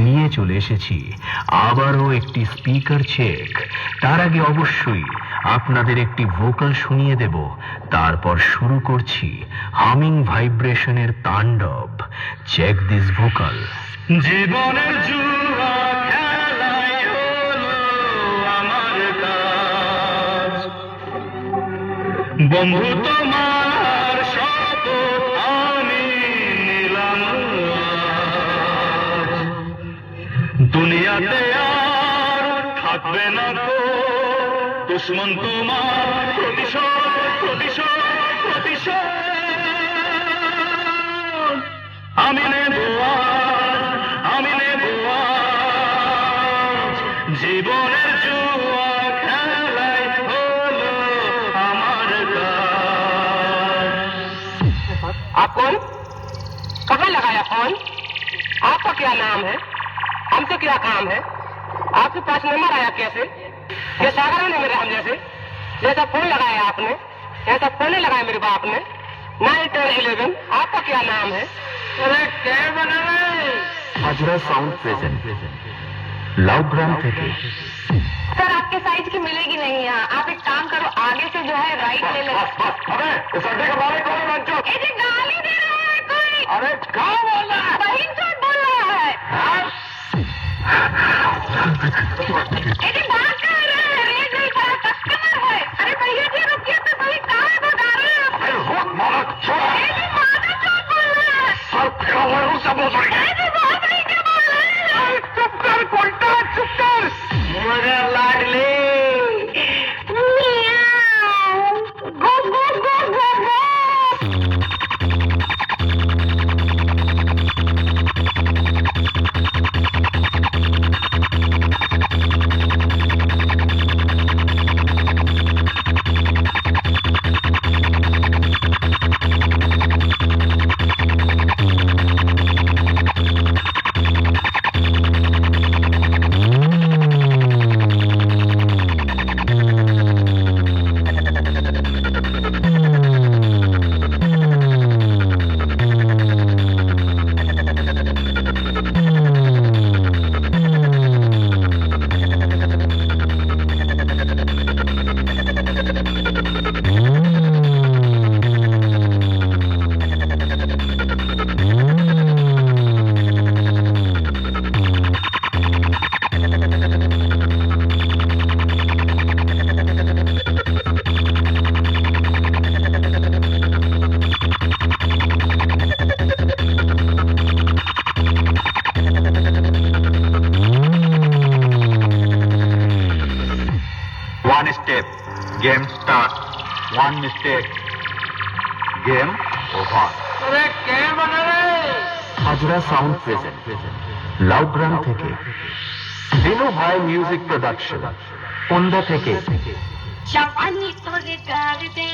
নিয়ে চলে এসেছি আবারও একটি স্পিকার চেক। তার আগে অবশ্যই আপনাদের একটি ভোকাল শুনিয়ে দেব, তারপর শুরু করছি হামিং ভাইব্রেশনের তাণ্ডব। Check this vocal. জীবনের জুয়া খেলাই হলো আমার কাজ, বন্ধু তোমার শপথ আমি নিলাম আজ। দুনিয়াতে আর থাকবে না তো দুশ্মন তোমার, প্রতিশোধ প্রতিশোধ প্রতিশোধ আমি নেব আজ, আমি নেব আজ। জীবনের জুয়া খেলাই হলো আমার কাজ। आप कौन? कहाँ लगाया फोन? आपका क्या नाम है? हमसे क्या काम है? आपके पास नंबर आया कैसे? ये सागरों ने मेरे हम जैसे जैसा फोन लगाया आपने, ऐसा फोन नहीं लगाया मेरे बाप ने। 91011 आपका क्या नाम है? अरे क्या बना रहे? হাজরা সাউন্ড প্রেজেন্ট, লাউগ্রাম থেকে। सर आपके साइज की मिलेगी नहीं यहाँ। आप एक काम करो, आगे से जो है राइट ले लो। अरे इस अड्डे के बारे कौन है? ये जी गाली दे रहा है कोई। अरे क्या बोल रहा है? बहिन चोट बोल रहा है। ये जी बात कर रहे हैं, रेट नहीं पड़ा, कस्टमर है। अरे भैया जी रुकिए तो सही, कहाँ भगा रहे हैं आप? अरे रुक मालक, छोड़। ये जी माता चोट बोल रहा है। सर फेरा हुआ है, उससे बोल रही है। ये जी बहुत सही क्या बोल रहे हैं। चुप कर कोल्टा, चुप कर। मगर लाडली मियाऊ। गो गो गो गो गो। One step, game start. One mistake, game over. अरे क्या बना रहे? হাজরা সাউন্ড প্রেজেন্ট, লাউগ্রাম থেকে। দিনু ভাই মিউজিক প্রোডাকশন, ওন্দা থেকে। जवानी तोरे कर दे